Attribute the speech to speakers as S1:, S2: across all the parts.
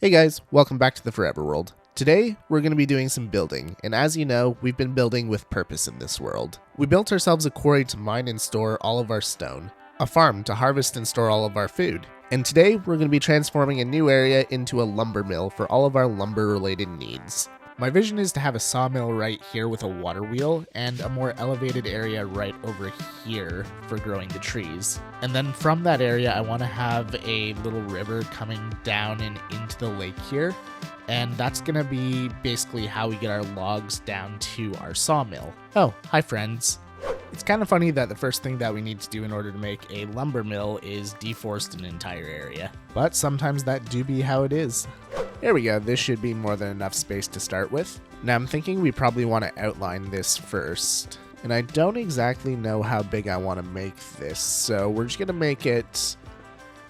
S1: Hey guys, welcome back to the Forever World. Today, we're going to be doing some building, and as you know, we've been building with purpose in this world. We built ourselves a quarry to mine and store all of our stone, a farm to harvest and store all of our food, and today we're going to be transforming a new area into a lumber mill for all of our lumber-related needs. My vision is to have a sawmill right here with a water wheel and a more elevated area right over here for growing the trees. And then from that area, I want to have a little river coming down and into the lake here. And that's going to be basically how we get our logs down to our sawmill. Oh, hi friends. It's kind of funny that the first thing that we need to do in order to make a lumber mill is deforest an entire area. But sometimes that do be how it is. There we go, this should be more than enough space to start with. Now I'm thinking we probably want to outline this first. And I don't exactly know how big I want to make this, so we're just going to make it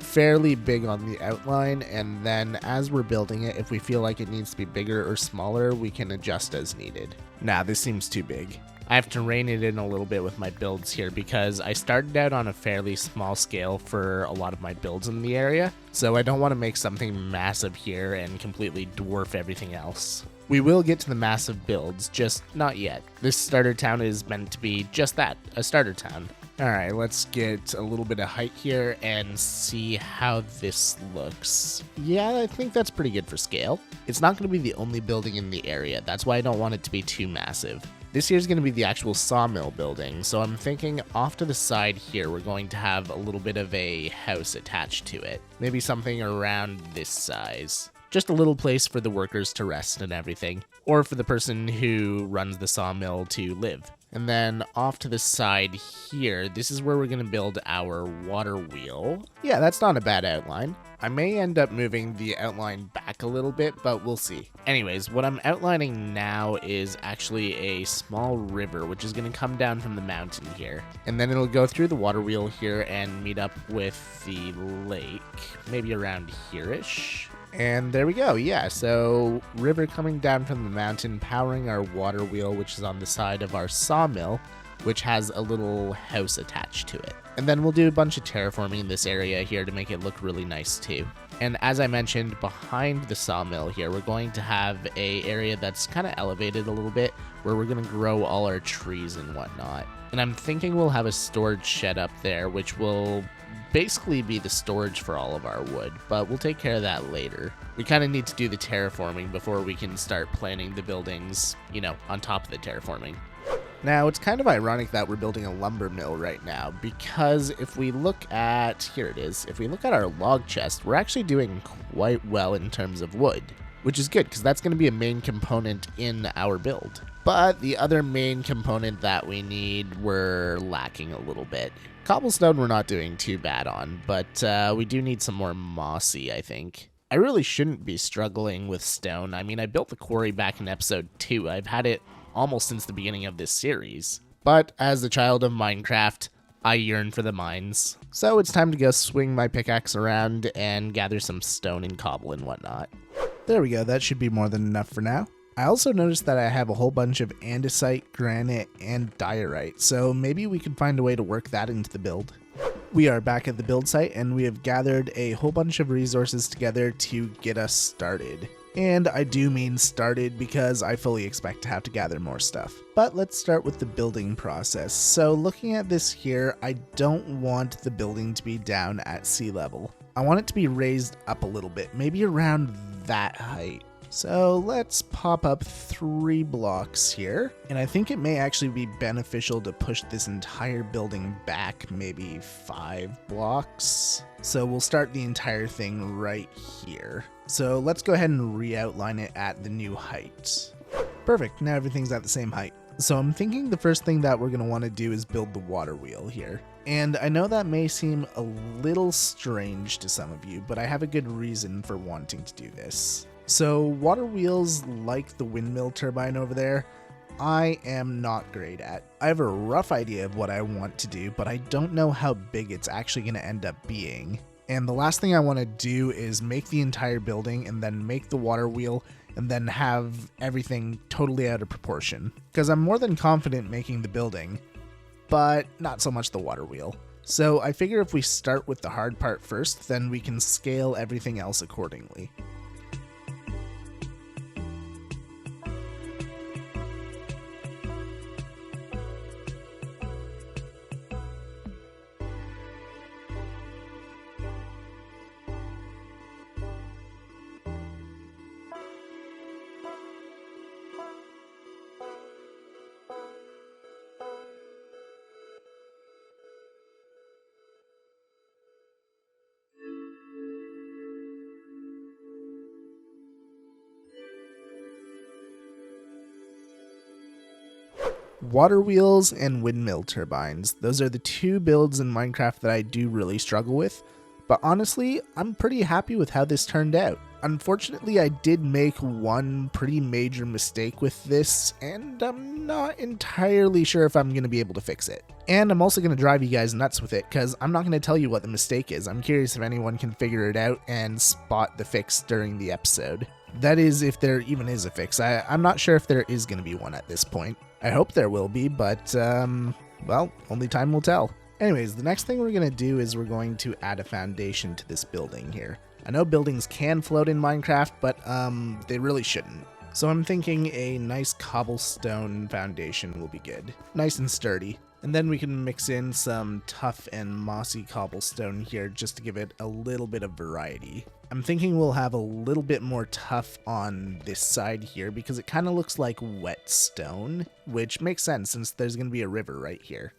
S1: fairly big on the outline, and then as we're building it, if we feel like it needs to be bigger or smaller, we can adjust as needed. Nah, this seems too big. I have to rein it in a little bit with my builds here because I started out on a fairly small scale for a lot of my builds in the area, so I don't want to make something massive here and completely dwarf everything else. We will get to the massive builds, just not yet. This starter town is meant to be just that, a starter town. Alright, let's get a little bit of height here and see how this looks. Yeah, I think that's pretty good for scale. It's not going to be the only building in the area, that's why I don't want it to be too massive. This here is going to be the actual sawmill building, so I'm thinking off to the side here we're going to have a little bit of a house attached to it. Maybe something around this size. Just a little place for the workers to rest and everything, or for the person who runs the sawmill to live. And then off to the side here, this is where we're going to build our water wheel. Yeah, that's not a bad outline. I may end up moving the outline back a little bit, but we'll see. Anyways, what I'm outlining now is actually a small river, which is going to come down from the mountain here. And then it'll go through the water wheel here and meet up with the lake, maybe around here-ish. And there we go, yeah, so river coming down from the mountain, powering our water wheel, which is on the side of our sawmill, which has a little house attached to it. And then we'll do a bunch of terraforming in this area here to make it look really nice too. And as I mentioned, behind the sawmill here, we're going to have a area that's kind of elevated a little bit, where we're going to grow all our trees and whatnot. And I'm thinking we'll have a storage shed up there, which will basically be the storage for all of our wood, but we'll take care of that later. We kind of need to do the terraforming before we can start planning the buildings, you know, on top of the terraforming. Now, it's kind of ironic that we're building a lumber mill right now, because if we look at, here it is, if we look at our log chest, we're actually doing quite well in terms of wood, which is good, because that's going to be a main component in our build. But the other main component that we need, we're lacking a little bit. Cobblestone we're not doing too bad on, but we do need some more mossy, I think. I really shouldn't be struggling with stone. I mean, I built the quarry back in episode 2. I've had it almost since the beginning of this series. But as a child of Minecraft, I yearn for the mines. So it's time to go swing my pickaxe around and gather some stone and cobble and whatnot. There we go, that should be more than enough for now. I also noticed that I have a whole bunch of andesite, granite, and diorite, so maybe we can find a way to work that into the build. We are back at the build site, and we have gathered a whole bunch of resources together to get us started. And I do mean started because I fully expect to have to gather more stuff. But let's start with the building process. So looking at this here, I don't want the building to be down at sea level. I want it to be raised up a little bit, maybe around that height. So let's pop up 3 blocks here, and I think it may actually be beneficial to push this entire building back maybe 5 blocks. So we'll start the entire thing right here. So let's go ahead and re-outline it at the new height. Perfect, now everything's at the same height. So I'm thinking the first thing that we're going to want to do is build the water wheel here. And I know that may seem a little strange to some of you, but I have a good reason for wanting to do this. So water wheels, like the windmill turbine over there, I am not great at. I have a rough idea of what I want to do, but I don't know how big it's actually going to end up being. And the last thing I want to do is make the entire building and then make the water wheel and then have everything totally out of proportion. Because I'm more than confident making the building, but not so much the water wheel. So I figure if we start with the hard part first, then we can scale everything else accordingly. Water wheels and windmill turbines. Those are the two builds in Minecraft that I do really struggle with, but honestly, I'm pretty happy with how this turned out. Unfortunately, I did make one pretty major mistake with this, and I'm not entirely sure if I'm going to be able to fix it. And I'm also going to drive you guys nuts with it, because I'm not going to tell you what the mistake is. I'm curious if anyone can figure it out and spot the fix during the episode. That is, if there even is a fix. I'm not sure if there is going to be one at this point. I hope there will be, but, well, only time will tell. Anyways, the next thing we're going to do is we're going to add a foundation to this building here. I know buildings can float in Minecraft, but, they really shouldn't. So I'm thinking a nice cobblestone foundation will be good. Nice and sturdy. And then we can mix in some tough and mossy cobblestone here just to give it a little bit of variety. I'm thinking we'll have a little bit more tough on this side here because it kind of looks like wet stone, which makes sense since there's going to be a river right here.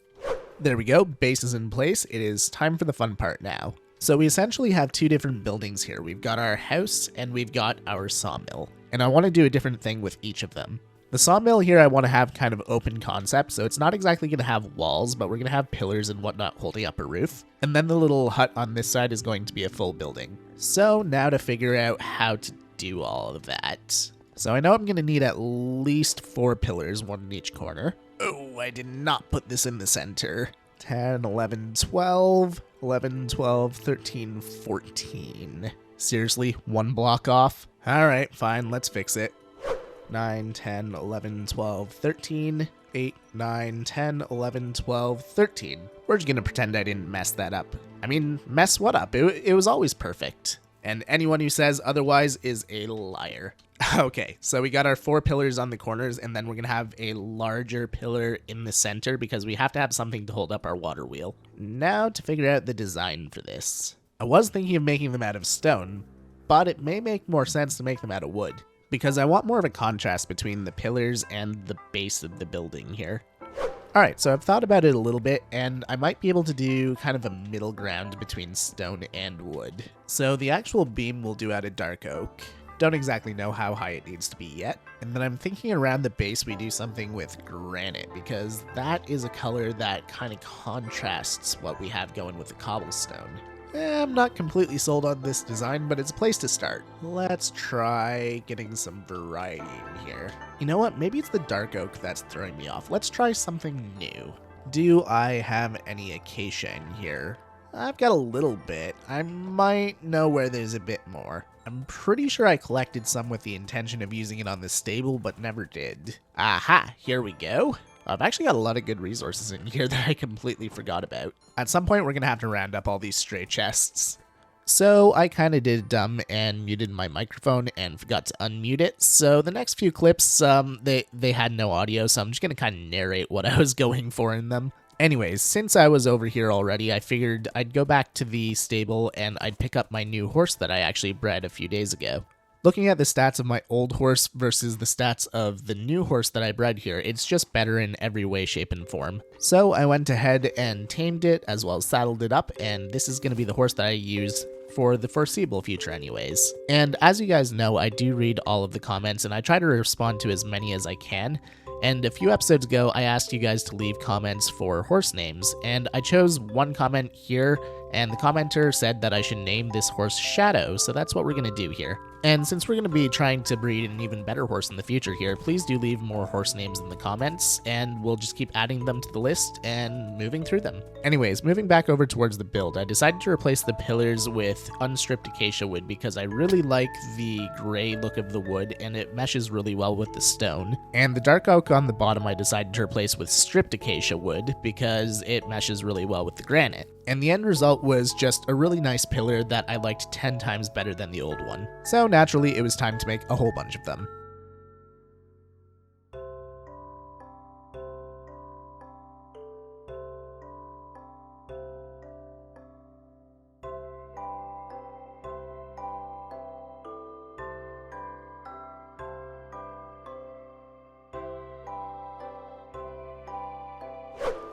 S1: There we go, base is in place. It is time for the fun part now. So we essentially have two different buildings here. We've got our house and we've got our sawmill. And I want to do a different thing with each of them. The sawmill here I want to have kind of open concept, so it's not exactly going to have walls, but we're going to have pillars and whatnot holding up a roof. And then the little hut on this side is going to be a full building. So now to figure out how to do all of that. So I know I'm going to need at least 4 pillars, one in each corner. Oh, I did not put this in the center. 10, 11, 12, 11, 12, 13, 14. Seriously, one block off? Alright, fine, let's fix it. 9, 10, 11, 12, 13, 8, 9, 10, 11, 12, 13. We're just gonna pretend I didn't mess that up. I mean, mess what up? It was always perfect. And anyone who says otherwise is a liar. Okay, so we got our 4 pillars on the corners, and then we're gonna have a larger pillar in the center because we have to have something to hold up our water wheel. Now to figure out the design for this. I was thinking of making them out of stone, but it may make more sense to make them out of wood, because I want more of a contrast between the pillars and the base of the building here. Alright, so I've thought about it a little bit, and I might be able to do kind of a middle ground between stone and wood. So the actual beam we'll do out of dark oak. Don't exactly know how high it needs to be yet. And then I'm thinking around the base we do something with granite, because that is a color that kind of contrasts what we have going with the cobblestone. I'm not completely sold on this design, but it's a place to start. Let's try getting some variety in here. You know what? Maybe it's the dark oak that's throwing me off. Let's try something new. Do I have any acacia in here? I've got a little bit. I might know where there's a bit more. I'm pretty sure I collected some with the intention of using it on the stable, but never did. Aha, here we go. I've actually got a lot of good resources in here that I completely forgot about. At some point, we're going to have to round up all these stray chests. So I kind of did dumb and muted my microphone and forgot to unmute it. So the next few clips, they had no audio, so I'm just going to kind of narrate what I was going for in them. Anyways, since I was over here already, I figured I'd go back to the stable and I'd pick up my new horse that I actually bred a few days ago. Looking at the stats of my old horse versus the stats of the new horse that I bred here, it's just better in every way, shape, and form. So I went ahead and tamed it, as well as saddled it up, and this is going to be the horse that I use for the foreseeable future anyways. And as you guys know, I do read all of the comments, and I try to respond to as many as I can. And a few episodes ago, I asked you guys to leave comments for horse names, and I chose one comment here, and the commenter said that I should name this horse Shadow, so that's what we're going to do here. And since we're going to be trying to breed an even better horse in the future here, please do leave more horse names in the comments, and we'll just keep adding them to the list and moving through them. Anyways, moving back over towards the build, I decided to replace the pillars with unstripped acacia wood because I really like the gray look of the wood, and it meshes really well with the stone. And the dark oak on the bottom I decided to replace with stripped acacia wood because it meshes really well with the granite. And the end result was just a really nice pillar that I liked 10 times better than the old one. So naturally, it was time to make a whole bunch of them.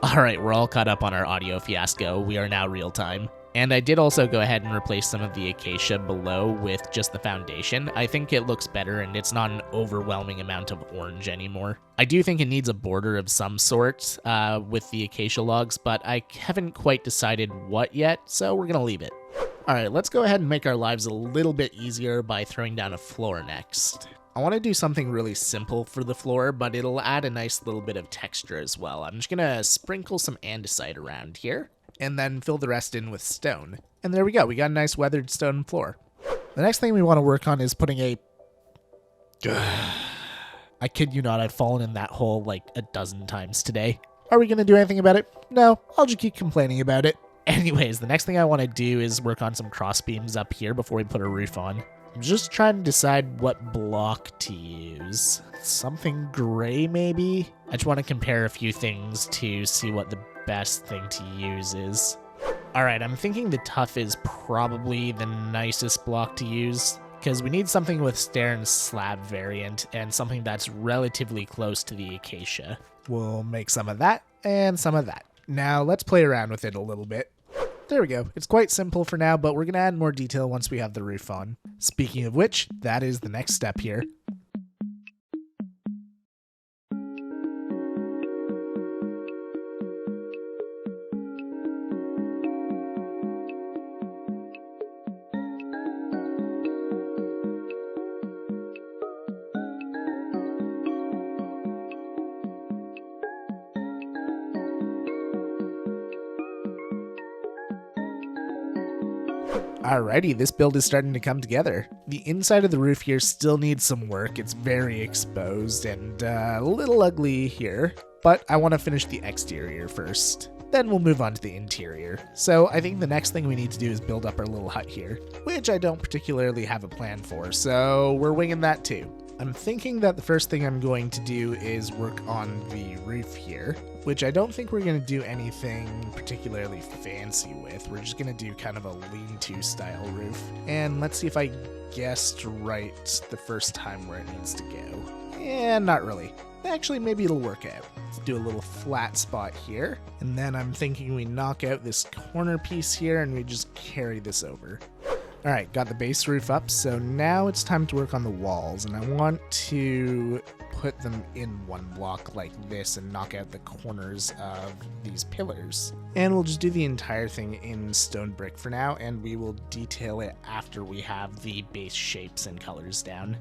S1: Alright, we're all caught up on our audio fiasco. We are now real time. And I did also go ahead and replace some of the acacia below with just the foundation. I think it looks better and it's not an overwhelming amount of orange anymore. I do think it needs a border of some sort with the acacia logs, but I haven't quite decided what yet, so we're gonna leave it. Alright, let's go ahead and make our lives a little bit easier by throwing down a floor next. I want to do something really simple for the floor, but it'll add a nice little bit of texture as well. I'm just gonna sprinkle some andesite around here, and then fill the rest in with stone. And there we go, we got a nice weathered stone floor. The next thing we want to work on is putting a... I kid you not, I've fallen in that hole like a dozen times today. Are we going to do anything about it? No, I'll just keep complaining about it. Anyways, the next thing I want to do is work on some cross beams up here before we put a roof on. I'm just trying to decide what block to use. Something gray, maybe? I just want to compare a few things to see what the best thing to use is. Alright, I'm thinking the tuff is probably the nicest block to use, because we need something with stair and slab variant, and something that's relatively close to the acacia. We'll make some of that, and some of that. Now, let's play around with it a little bit. There we go. It's quite simple for now, but we're going to add more detail once we have the roof on. Speaking of which, that is the next step here. Alrighty, this build is starting to come together. The inside of the roof here still needs some work. It's very exposed and a little ugly here, but I want to finish the exterior first. Then we'll move on to the interior. So I think the next thing we need to do is build up our little hut here, which I don't particularly have a plan for, so we're winging that too. I'm thinking that the first thing I'm going to do is work on the roof here, which I don't think we're going to do anything particularly fancy with. We're just going to do kind of a lean-to style roof. And let's see if I guessed right the first time where it needs to go. And not really. Actually, maybe it'll work out. Let's do a little flat spot here. And then I'm thinking we knock out this corner piece here and we just carry this over. Alright, got the base roof up, so now it's time to work on the walls, and I want to put them in one block like this and knock out the corners of these pillars. And we'll just do the entire thing in stone brick for now, and we will detail it after we have the base shapes and colors down.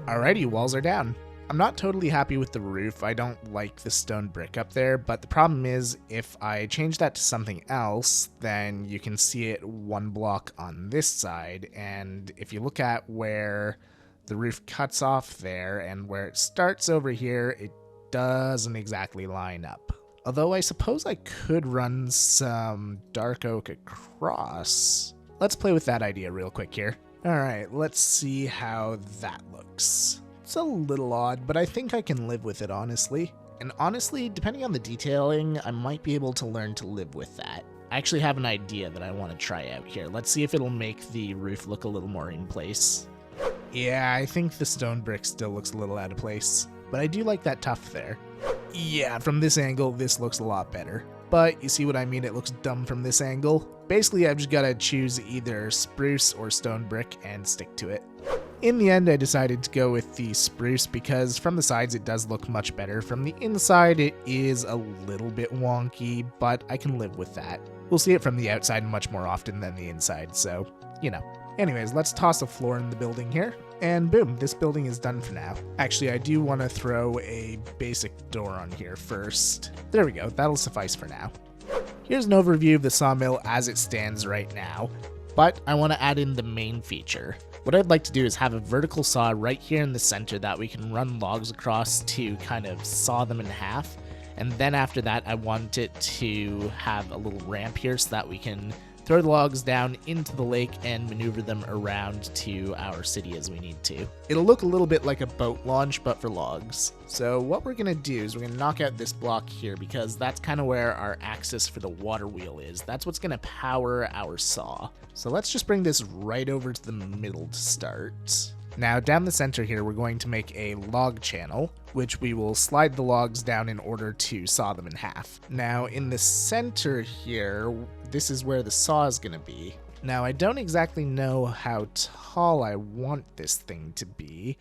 S1: Alrighty, walls are down. I'm not totally happy with the roof. I don't like the stone brick up there, but the problem is if I change that to something else, then you can see it one block on this side, and if you look at where the roof cuts off there and where it starts over here, it doesn't exactly line up. Although I suppose I could run some dark oak across. Let's play with that idea real quick here. Alright, let's see how that looks. It's a little odd, but I think I can live with it, honestly. And honestly, depending on the detailing, I might be able to learn to live with that. I actually have an idea that I want to try out here. Let's see if it'll make the roof look a little more in place. Yeah, I think the stone brick still looks a little out of place, but I do like that tuff there. Yeah, from this angle, this looks a lot better. But you see what I mean? It looks dumb from this angle. Basically, I've just got to choose either spruce or stone brick and stick to it. In the end, I decided to go with the spruce because from the sides it does look much better. From the inside it is a little bit wonky, but I can live with that. We'll see it from the outside much more often than the inside, so, you know. Anyways, let's toss a floor in the building here, and boom, this building is done for now. Actually, I do want to throw a basic door on here first. There we go, that'll suffice for now. Here's an overview of the sawmill as it stands right now, but I want to add in the main feature. What I'd like to do is have a vertical saw right here in the center that we can run logs across to kind of saw them in half. And then after that, I want it to have a little ramp here so that we can throw the logs down into the lake and maneuver them around to our city as we need to. It'll look a little bit like a boat launch, but for logs. So what we're going to do is we're going to knock out this block here because that's kind of where our axis for the water wheel is. That's what's going to power our saw. So let's just bring this right over to the middle to start. Now down the center here, we're going to make a log channel, which we will slide the logs down in order to saw them in half. Now in the center here, this is where the saw is going to be. Now, I don't exactly know how tall I want this thing to be.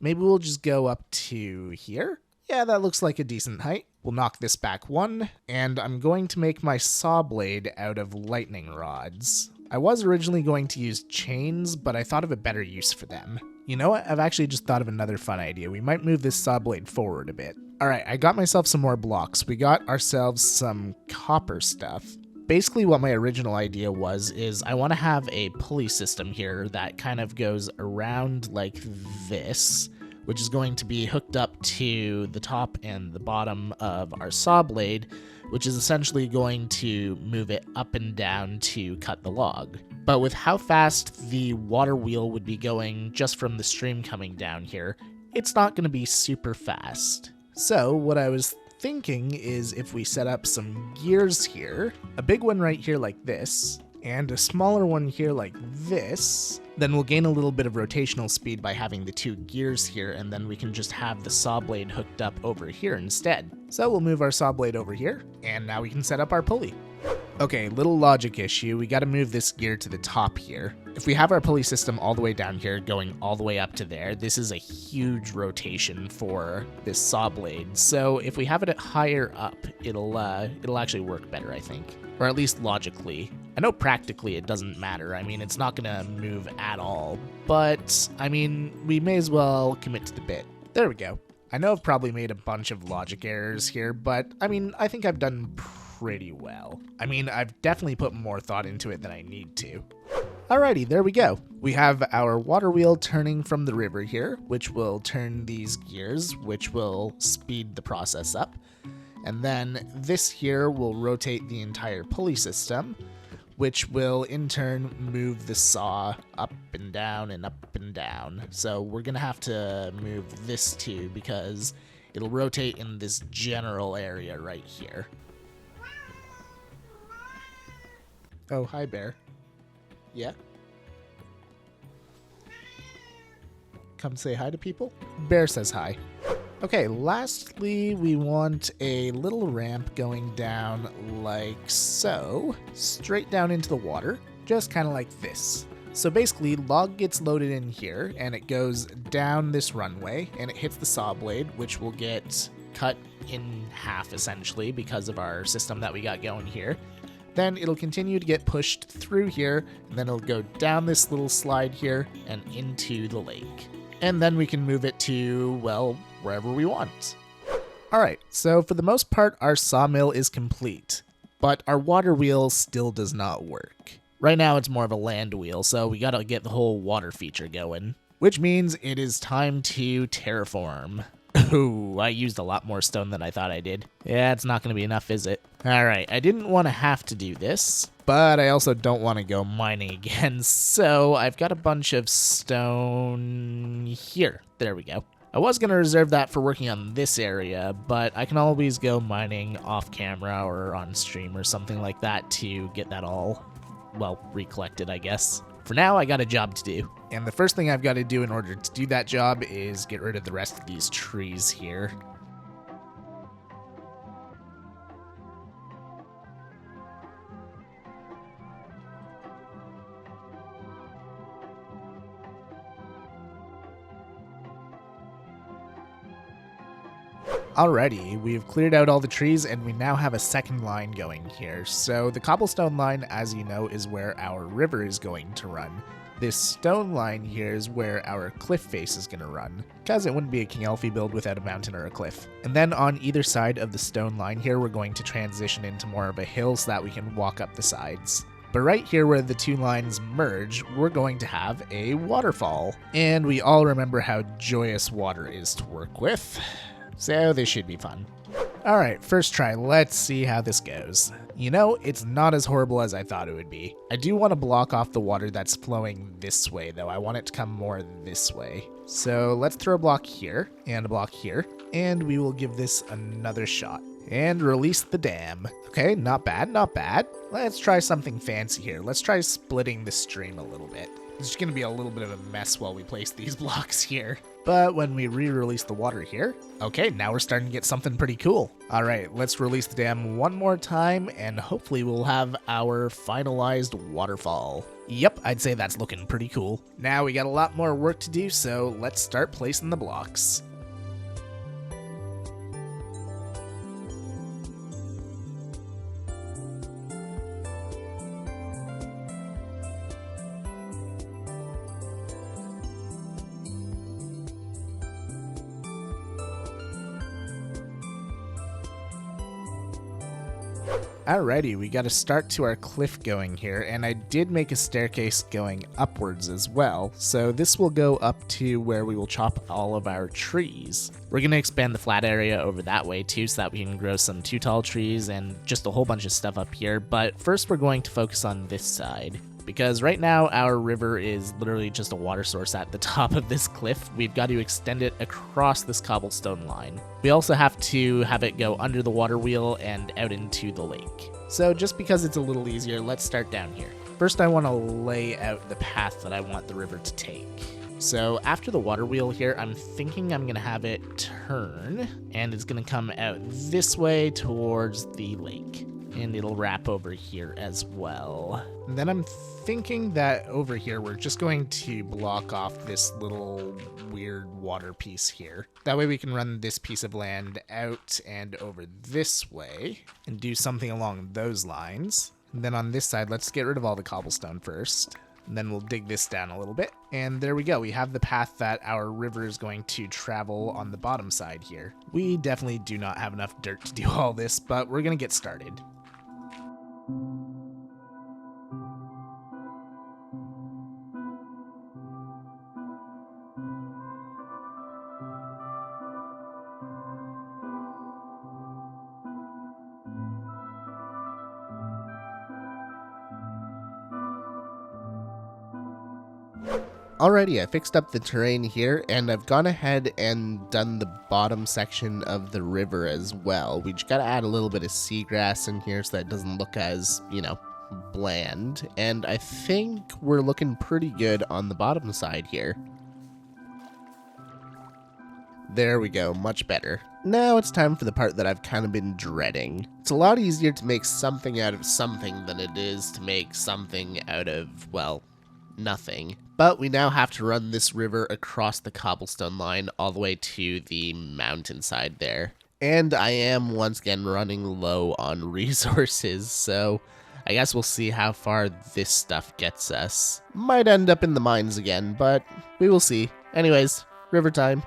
S1: Maybe we'll just go up to here. Yeah, that looks like a decent height. We'll knock this back one, and I'm going to make my saw blade out of lightning rods. I was originally going to use chains, but I thought of a better use for them. You know what? I've actually just thought of another fun idea. We might move this saw blade forward a bit. Alright, I got myself some more blocks. We got ourselves some copper stuff. Basically what my original idea is I want to have a pulley system here that kind of goes around like this, which is going to be hooked up to the top and the bottom of our saw blade, which is essentially going to move it up and down to cut the log. But with how fast the water wheel would be going just from the stream coming down here, it's not going to be super fast. So what I was thinking is if we set up some gears here, a big one right here like this, and a smaller one here like this, then we'll gain a little bit of rotational speed by having the two gears here, and then we can just have the saw blade hooked up over here instead. So we'll move our saw blade over here, and now we can set up our pulley. Okay, little logic issue. We got to move this gear to the top here. If we have our pulley system all the way down here going all the way up to there, this is a huge rotation for this saw blade. So if we have it higher up, it'll actually work better, I think. Or at least logically. I know practically it doesn't matter. I mean, it's not going to move at all. But, I mean, we may as well commit to the bit. There we go. I know I've probably made a bunch of logic errors here, but, I mean, I think I've done pretty well. I mean, I've definitely put more thought into it than I need to. Alrighty, there we go. We have our water wheel turning from the river here, which will turn these gears, which will speed the process up. And then this here will rotate the entire pulley system, which will in turn move the saw up and down and up and down. So we're gonna have to move this too because it'll rotate in this general area right here. Oh, hi, bear. Yeah? Come say hi to people? Bear says hi. Okay, lastly, we want a little ramp going down like so, straight down into the water, just kind of like this. So basically, log gets loaded in here, and it goes down this runway, and it hits the saw blade, which will get cut in half, essentially, because of our system that we got going here. Then it'll continue to get pushed through here, and then it'll go down this little slide here and into the lake. And then we can move it to, well, wherever we want. Alright, so for the most part, our sawmill is complete, but our water wheel still does not work. Right now it's more of a land wheel, so we gotta get the whole water feature going, which means it is time to terraform. Ooh, I used a lot more stone than I thought I did. Yeah, it's not going to be enough, is it? Alright, I didn't want to have to do this, but I also don't want to go mining again, so I've got a bunch of stone here. There we go. I was going to reserve that for working on this area, but I can always go mining off camera or on stream or something like that to get that all, well, recollected, I guess. For now, I got a job to do. And the first thing I've got to do in order to do that job is get rid of the rest of these trees here. Alrighty, we've cleared out all the trees and we now have a second line going here. So the cobblestone line, as you know, is where our river is going to run. This stone line here is where our cliff face is going to run, because it wouldn't be a Kingelffe build without a mountain or a cliff. And then on either side of the stone line here, we're going to transition into more of a hill so that we can walk up the sides. But right here where the two lines merge, we're going to have a waterfall. And we all remember how joyous water is to work with. So this should be fun. Alright, first try, let's see how this goes. You know, it's not as horrible as I thought it would be. I do want to block off the water that's flowing this way though, I want it to come more this way. So let's throw a block here, and a block here, and we will give this another shot. And release the dam. Okay, not bad, not bad. Let's try something fancy here. Let's try splitting the stream a little bit. It's going to be a little bit of a mess while we place these blocks here. But when we re-release the water here, okay, now we're starting to get something pretty cool. All right, let's release the dam one more time, and hopefully we'll have our finalized waterfall. Yep, I'd say that's looking pretty cool. Now we got a lot more work to do, so let's start placing the blocks. Alrighty, we got a start to our cliff going here, and I did make a staircase going upwards as well, so this will go up to where we will chop all of our trees. We're going to expand the flat area over that way too, so that we can grow some too tall trees and just a whole bunch of stuff up here, but first we're going to focus on this side. Because right now our river is literally just a water source at the top of this cliff. We've got to extend it across this cobblestone line. We also have to have it go under the water wheel and out into the lake. So just because it's a little easier, let's start down here. First I want to lay out the path that I want the river to take. So after the water wheel here, I'm thinking I'm going to have it turn, and it's going to come out this way towards the lake. And it'll wrap over here as well. And then I'm thinking that over here, we're just going to block off this little weird water piece here. That way we can run this piece of land out and over this way and do something along those lines. And then on this side, let's get rid of all the cobblestone first. And then we'll dig this down a little bit. And there we go. We have the path that our river is going to travel on the bottom side here. We definitely do not have enough dirt to do all this, but we're going to get started.
S2: Alrighty, I fixed up the terrain here, and I've gone ahead and done the bottom section of the river as well. We just gotta add a little bit of seagrass in here so that it doesn't look as, bland. And I think we're looking pretty good on the bottom side here. There we go, much better. Now it's time for the part that I've kind of been dreading. It's a lot easier to make something out of something than it is to make something out of, well, nothing. But we now have to run this river across the cobblestone line all the way to the mountainside there. And I am once again running low on resources, so I guess we'll see how far this stuff gets us. Might end up in the mines again, but we will see. Anyways, river time.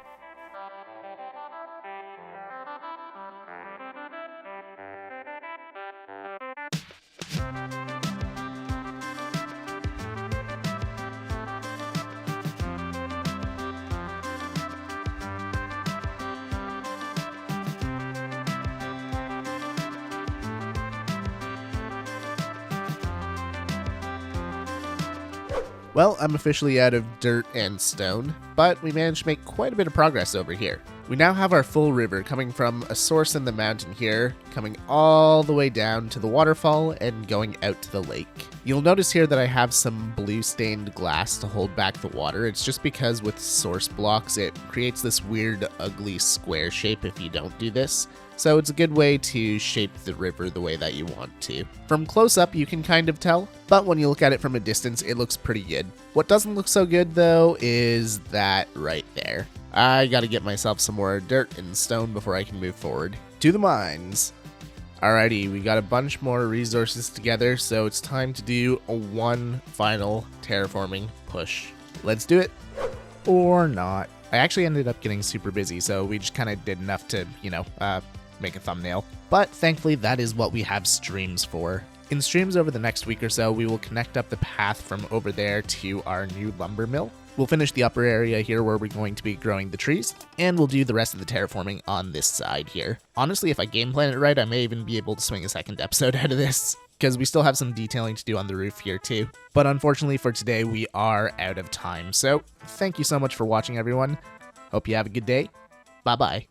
S2: Well, I'm officially out of dirt and stone, but we managed to make quite a bit of progress over here. We now have our full river coming from a source in the mountain here, coming all the way down to the waterfall and going out to the lake. You'll notice here that I have some blue stained glass to hold back the water. It's just because with source blocks, it creates this weird, ugly square shape if you don't do this. So it's a good way to shape the river the way that you want to. From close up, you can kind of tell, but when you look at it from a distance, it looks pretty good. What doesn't look so good though is that right there. I gotta get myself some more dirt and stone before I can move forward. To the mines. Alrighty, we got a bunch more resources together, so it's time to do one final terraforming push. Let's do it. Or not. I actually ended up getting super busy, so we just kind of did enough to, make a thumbnail. But thankfully, that is what we have streams for. In streams over the next week or so, we will connect up the path from over there to our new lumber mill. We'll finish the upper area here where we're going to be growing the trees, and we'll do the rest of the terraforming on this side here. Honestly, if I game plan it right, I may even be able to swing a second episode out of this, because we still have some detailing to do on the roof here too. But unfortunately for today, we are out of time. So thank you so much for watching, everyone. Hope you have a good day. Bye-bye.